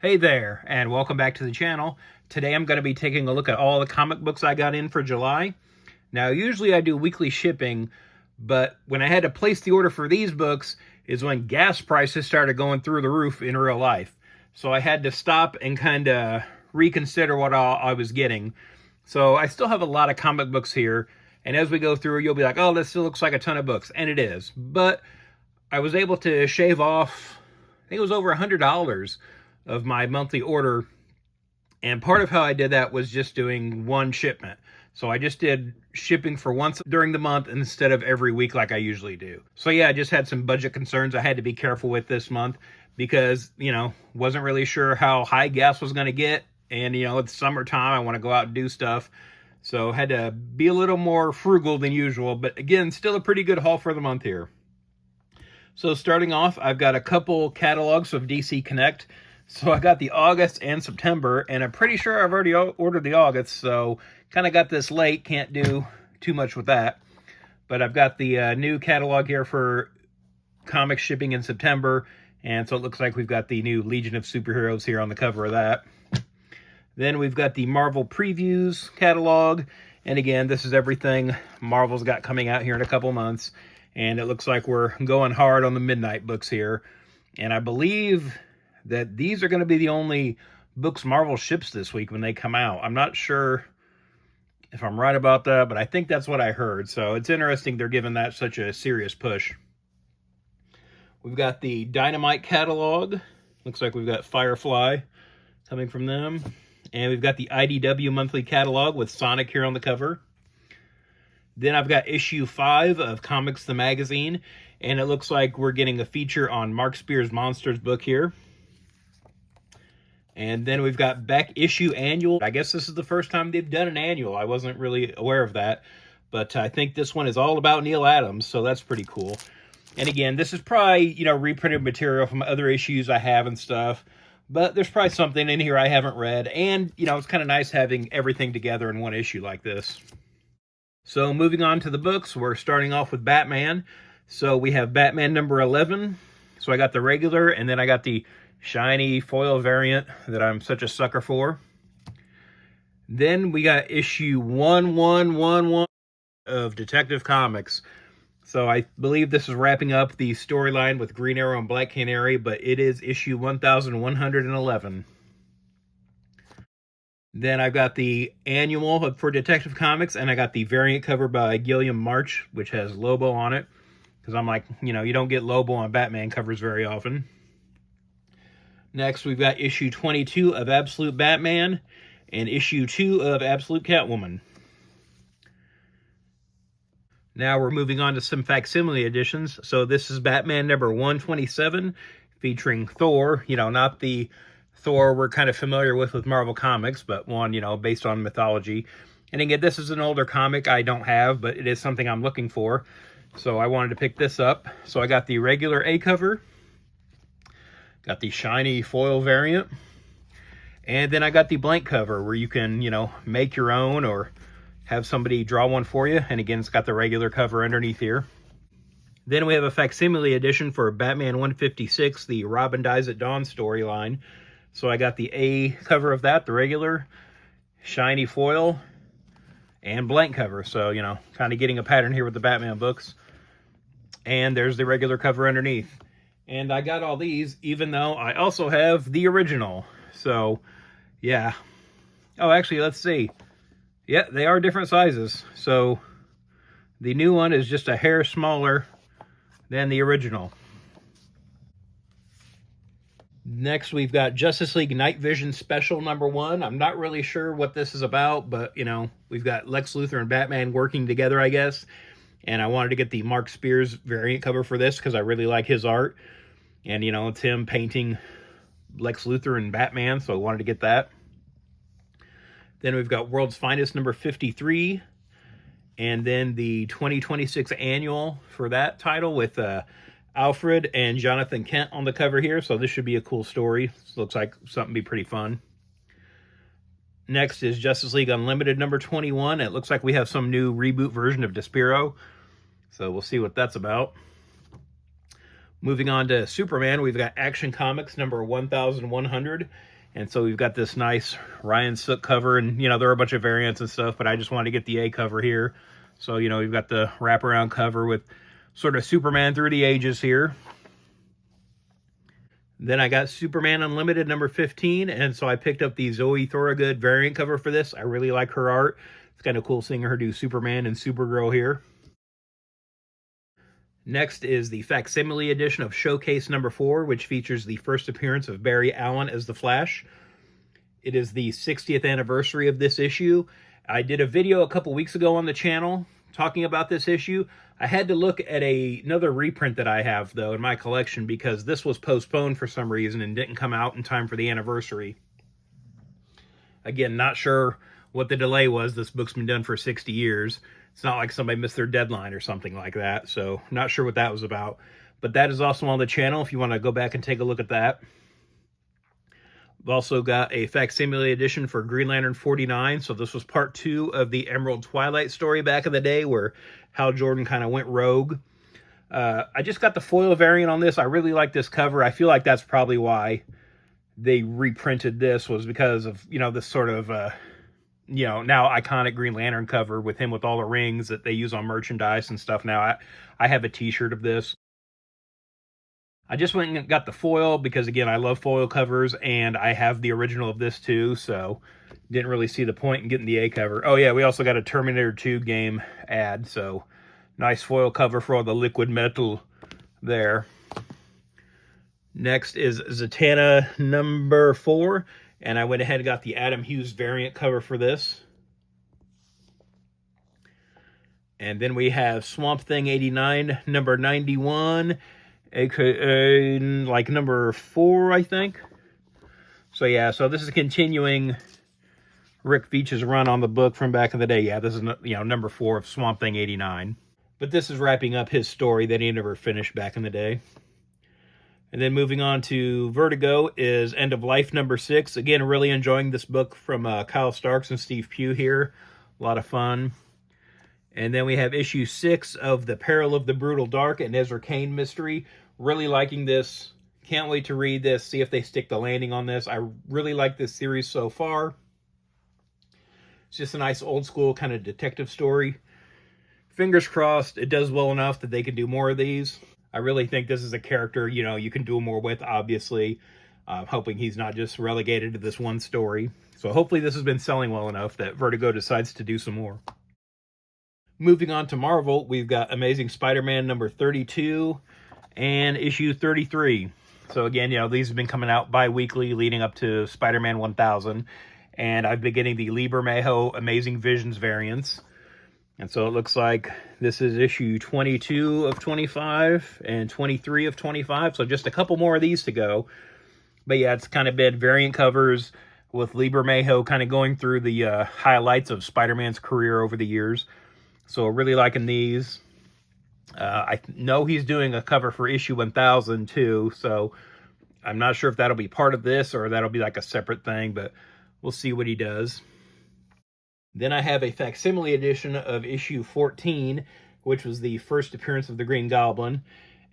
Hey there, and welcome back to the channel. Today I'm going to be taking a look at all the comic books I got in for July. Now, usually I do weekly shipping, but when I had to place the order for these books is when gas prices started going through the roof in real life. So I had to stop and kind of reconsider what I was getting. So I still have a lot of comic books here, and as we go through, you'll be like, oh, this still looks like a ton of books, and it is. But I was able to shave off, I think it was over $100 of my monthly order, and part of how I did that was just doing one shipment. So I just did shipping for once during the month instead of every week like I usually do. So yeah, I just had some budget concerns I had to be careful with this month because, wasn't really sure how high gas was going to get, and it's summertime, I want to go out and do stuff. So had to be a little more frugal than usual, but again, still a pretty good haul for the month here. So starting off, I've got a couple catalogs of DC Connect. So I got the August and September, and I'm pretty sure I've already ordered the August, so kind of got this late, can't do too much with that. But I've got the new catalog here for comic shipping in September, and so it looks like we've got the new Legion of Superheroes here on the cover of that. Then we've got the Marvel Previews catalog, and again, this is everything Marvel's got coming out here in a couple months, and it looks like we're going hard on the Midnight books here, and I believe that these are going to be the only books Marvel ships this week when they come out. I'm not sure if I'm right about that, but I think that's what I heard. So it's interesting they're giving that such a serious push. We've got the Dynamite catalog. Looks like we've got Firefly coming from them. And we've got the IDW monthly catalog with Sonic here on the cover. Then I've got issue 5 of Comics the Magazine. And it looks like we're getting a feature on Mark Spears' Monsters book here. And then we've got Back Issue Annual. I guess this is the first time they've done an annual. I wasn't really aware of that. But I think this one is all about Neil Adams, so that's pretty cool. And again, this is probably, reprinted material from other issues I have and stuff. But there's probably something in here I haven't read. And, it's kind of nice having everything together in one issue like this. So moving on to the books, we're starting off with Batman. So we have Batman number 11. So I got the regular, and then I got the shiny foil variant that I'm such a sucker for. Then we got issue 1111 of Detective Comics. So I believe this is wrapping up the storyline with Green Arrow and Black Canary, but it is issue 1111. Then I've got the annual for Detective Comics, and I got the variant cover by Gilliam March, which has Lobo on it. Because I'm like, you don't get Lobo on Batman covers very often. Next, we've got issue 22 of Absolute Batman and issue 2 of Absolute Catwoman. Now we're moving on to some facsimile editions. So this is Batman number 127 featuring Thor. Not the Thor we're kind of familiar with Marvel Comics, but one, based on mythology. And again, this is an older comic I don't have, but it is something I'm looking for. So I wanted to pick this up. So I got the regular A cover. Got the shiny foil variant. And then I got the blank cover where you can, make your own or have somebody draw one for you. And again, it's got the regular cover underneath here. Then we have a facsimile edition for Batman 156, the Robin Dies at Dawn storyline. So I got the A cover of that, the regular, shiny foil, and blank cover. So, kind of getting a pattern here with the Batman books. And there's the regular cover underneath. And I got all these, even though I also have the original. So, yeah. Oh, actually, let's see. Yeah, they are different sizes. So, the new one is just a hair smaller than the original. Next, we've got Justice League Night Vision Special number 1. I'm not really sure what this is about, but, we've got Lex Luthor and Batman working together, I guess. And I wanted to get the Mark Spears variant cover for this because I really like his art. And, it's him painting Lex Luthor and Batman, so I wanted to get that. Then we've got World's Finest number 53. And then the 2026 annual for that title with Alfred and Jonathan Kent on the cover here. So this should be a cool story. This looks like something to be pretty fun. Next is Justice League Unlimited number 21. It looks like we have some new reboot version of Despero. So we'll see what that's about. Moving on to Superman, we've got Action Comics number 1100. And so we've got this nice Ryan Sook cover, and, you know, there are a bunch of variants and stuff, but I just wanted to get the A cover here. So, you know, we've got the wraparound cover with sort of Superman through the ages here. Then I got Superman Unlimited number 15, and so I picked up the Zoe Thorogood variant cover for this. I really like her art. It's kind of cool seeing her do Superman and Supergirl here. Next is the facsimile edition of Showcase number 4, which features the first appearance of Barry Allen as the Flash. It is the 60th anniversary of this issue. I did a video a couple weeks ago on the channel talking about this issue. I had to look at another reprint that I have, though, in my collection, because this was postponed for some reason and didn't come out in time for the anniversary. Again, not sure what the delay was. This book's been done for 60 years. It's not like somebody missed their deadline or something like that, so not sure what that was about. But that is also on the channel if you want to go back and take a look at that. We've also got a facsimile edition for Green Lantern 49, so this was part 2 of the Emerald Twilight story back in the day where Hal Jordan kind of went rogue. I just got the foil variant on this. I really like this cover. I feel like that's probably why they reprinted this, was because of, you know, this sort of you know, now iconic Green Lantern cover with him with all the rings that they use on merchandise and stuff. Now I have a t-shirt of this. I just went and got the foil because, again, I love foil covers, and I have the original of this too, so didn't really see the point in getting the A cover. Oh yeah, we also got a Terminator 2 game ad, so nice foil cover for all the liquid metal there. Next is Zatanna number 4. And I went ahead and got the Adam Hughes variant cover for this. And then we have Swamp Thing 89, number 91, aka like number 4, I think. So yeah, so this is continuing Rick Veitch's run on the book from back in the day. Yeah, this is, you know, number 4 of Swamp Thing 89. But this is wrapping up his story that he never finished back in the day. And then moving on to Vertigo is End of Life number 6. Again, really enjoying this book from Kyle Starks and Steve Pugh here. A lot of fun. And then we have issue 6 of The Peril of the Brutal Dark and Ezra Kane mystery. Really liking this. Can't wait to read this, see if they stick the landing on this. I really like this series so far. It's just a nice old school kind of detective story. Fingers crossed it does well enough that they can do more of these. I really think this is a character, you know, you can do more with, obviously. Hoping he's not just relegated to this one story. So hopefully this has been selling well enough that Vertigo decides to do some more. Moving on to Marvel, we've got Amazing Spider-Man number 32 and issue 33. So again, you know, these have been coming out bi-weekly leading up to Spider-Man 1000. And I've been getting the Liber Mayhew Amazing Visions variants. And so it looks like this is issue 22 of 25 and 23 of 25. So just a couple more of these to go. But yeah, it's kind of been variant covers with Liber Mayhew kind of going through the highlights of Spider-Man's career over the years. So really liking these. I know he's doing a cover for issue 1000 too. So I'm not sure if that'll be part of this or that'll be like a separate thing. But we'll see what he does. Then I have a facsimile edition of issue 14, which was the first appearance of the Green Goblin.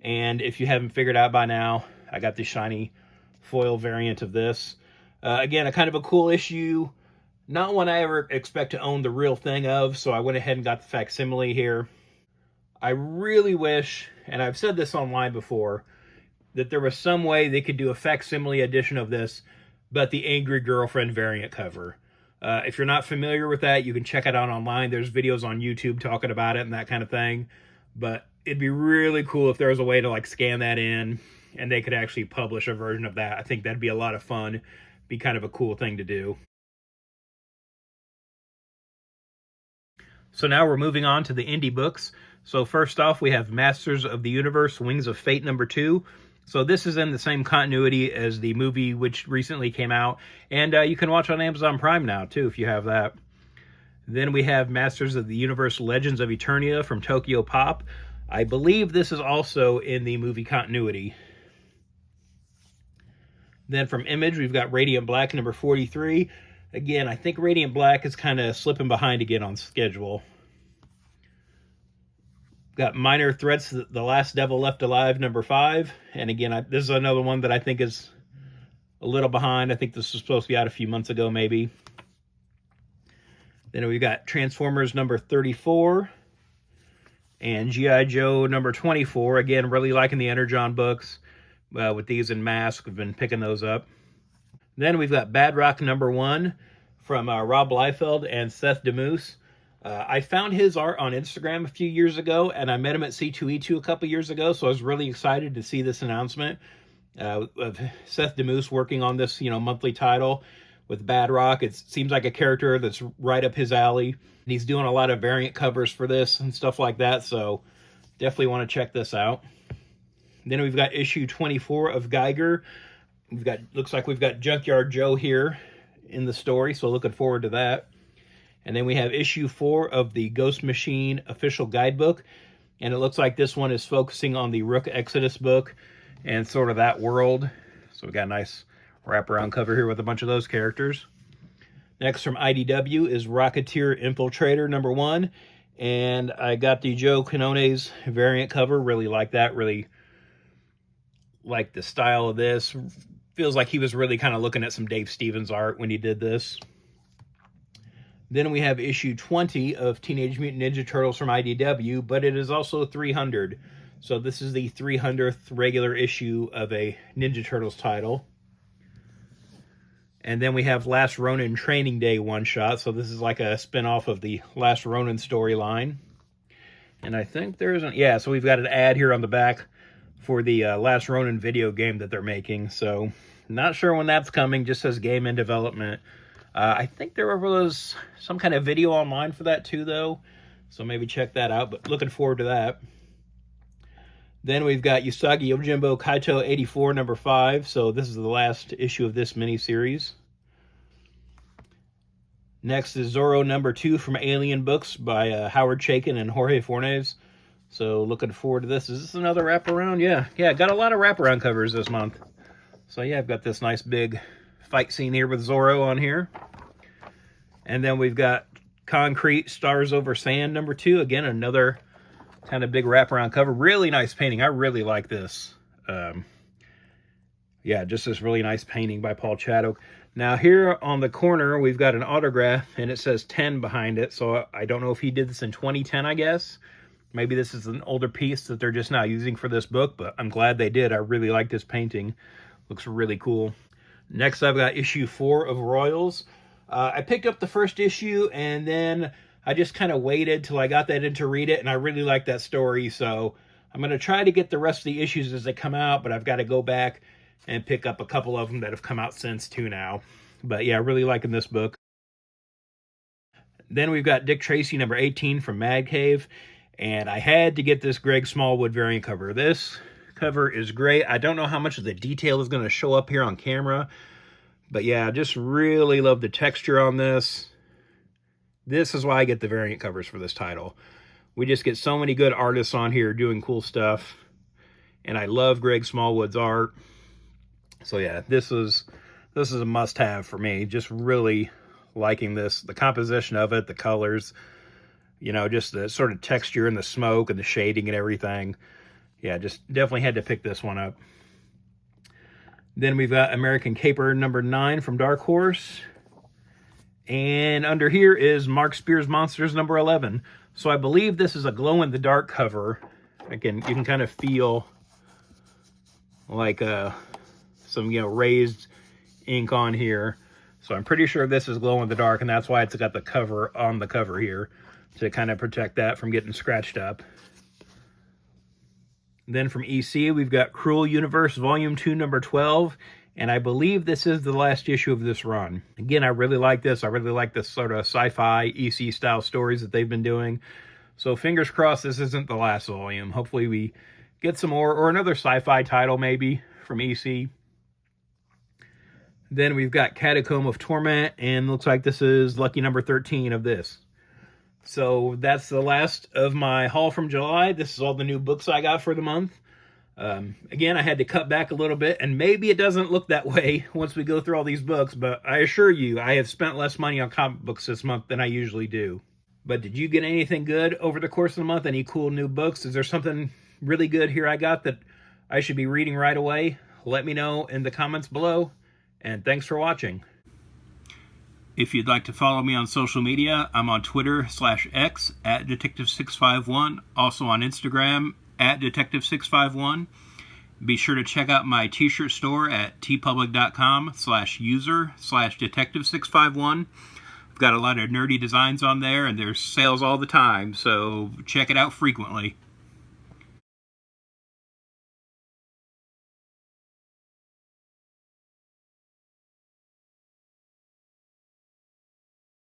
And if you haven't figured out by now, I got the shiny foil variant of this. Again, a kind of a cool issue. Not one I ever expect to own the real thing of, so I went ahead and got the facsimile here. I really wish, and I've said this online before, that there was some way they could do a facsimile edition of this, but the Angry Girlfriend variant cover. If you're not familiar with that, you can check it out online. There's videos on YouTube talking about it and that kind of thing. But it'd be really cool if there was a way to like scan that in and they could actually publish a version of that. I think that'd be a lot of fun. Be kind of a cool thing to do. So now we're moving on to the indie books. So first off, we have Masters of the Universe, Wings of Fate number 2. So this is in the same continuity as the movie which recently came out. And you can watch on Amazon Prime now, too, if you have that. Then we have Masters of the Universe, Legends of Eternia from Tokyo Pop. I believe this is also in the movie continuity. Then from Image, we've got Radiant Black number 43. Again, I think Radiant Black is kind of slipping behind again on schedule. Got Minor Threats, The Last Devil Left Alive, number 5. And again, this is another one that I think is a little behind. I think this was supposed to be out a few months ago, maybe. Then we got Transformers number 34 and G.I. Joe number 24. Again, really liking the Energon books with these in mask. We've been picking those up. Then we've got Bad Rock number 1 from Rob Liefeld and Seth DeMoose. I found his art on Instagram a few years ago, and I met him at C2E2 a couple years ago, so I was really excited to see this announcement of Seth DeMoose working on this, monthly title with Bad Rock. It seems like a character that's right up his alley. And he's doing a lot of variant covers for this and stuff like that, so definitely want to check this out. Then we've got issue 24 of Geiger. Looks like we've got Junkyard Joe here in the story, so looking forward to that. And then we have issue 4 of the Ghost Machine official guidebook, and it looks like this one is focusing on the Rook Exodus book and sort of that world. So we got a nice wraparound cover here with a bunch of those characters. Next from IDW is Rocketeer Infiltrator number 1, and I got the Joe Quinones variant cover. Really like that. Really like the style of this. Feels like he was really kind of looking at some Dave Stevens art when he did this. Then we have issue 20 of Teenage Mutant Ninja Turtles from IDW, but it is also 300. So this is the 300th regular issue of a Ninja Turtles title. And then we have Last Ronin Training Day one-shot. So this is like a spin-off of the Last Ronin storyline. And I think there isn't... Yeah, so we've got an ad here on the back for the Last Ronin video game that they're making. So not sure when that's coming. Just says game in development. I think there was some kind of video online for that too, though. So maybe check that out. But looking forward to that. Then we've got Usagi Yojimbo Kaito 84, number 5. So this is the last issue of this miniseries. Next is Zorro number 2 from Alien Books by Howard Chaykin and Jorge Fornes. So looking forward to this. Is this another wraparound? Yeah, got a lot of wraparound covers this month. So yeah, I've got this nice big fight scene here with Zorro on here. And then we've got Concrete Stars Over Sand number 2. Again, another kind of big wraparound cover. Really nice painting. I really like this. Yeah, just this really nice painting by Paul Chadwick. Now here on the corner, we've got an autograph, and it says 10 behind it. So I don't know if he did this in 2010, I guess. Maybe this is an older piece that they're just now using for this book, but I'm glad they did. I really like this painting. Looks really cool. Next, I've got issue 4 of Royals. I picked up the first issue, and then I just kind of waited till I got that in to read it, and I really like that story, so I'm going to try to get the rest of the issues as they come out, but I've got to go back and pick up a couple of them that have come out since too now. But yeah, really liking this book. Then we've got Dick Tracy number 18 from Mad Cave, and I had to get this Greg Smallwood variant cover. This cover is great. I don't know how much of the detail is going to show up here on camera, but yeah, just really love the texture on this. This is why I get the variant covers for this title. We just get so many good artists on here doing cool stuff, and I love Greg Smallwood's art. So yeah, this is a must-have for me. Just really liking this, the composition of it, the colors, just the sort of texture and the smoke and the shading and everything. Yeah, just definitely had to pick this one up. Then we've got American Caper number 9 from Dark Horse. And under here is Mark Spears Monsters number 11. So I believe this is a glow-in-the-dark cover. Again, you can kind of feel like some, raised ink on here. So I'm pretty sure this is glow-in-the-dark, and that's why it's got the cover on the cover here to kind of protect that from getting scratched up. Then from EC, we've got Cruel Universe Volume 2, number 12. And I believe this is the last issue of this run. Again, I really like this. I really like this sort of sci-fi EC-style stories that they've been doing. So fingers crossed this isn't the last volume. Hopefully we get some more, or another sci-fi title maybe from EC. Then we've got Catacomb of Torment, and looks like this is lucky number 13 of this. So that's the last of my haul from July. This is all the new books I got for the month. Again, I had to cut back a little bit, and maybe it doesn't look that way once we go through all these books, but I assure you, I have spent less money on comic books this month than I usually do. But did you get anything good over the course of the month? Any cool new books? Is there something really good here I got that I should be reading right away? Let me know in the comments below, and thanks for watching. If you'd like to follow me on social media, I'm on Twitter/X at Detective651, also on Instagram at Detective651. Be sure to check out my t-shirt store at tpublic.com/user/Detective651. I've got a lot of nerdy designs on there, and there's sales all the time, so check it out frequently.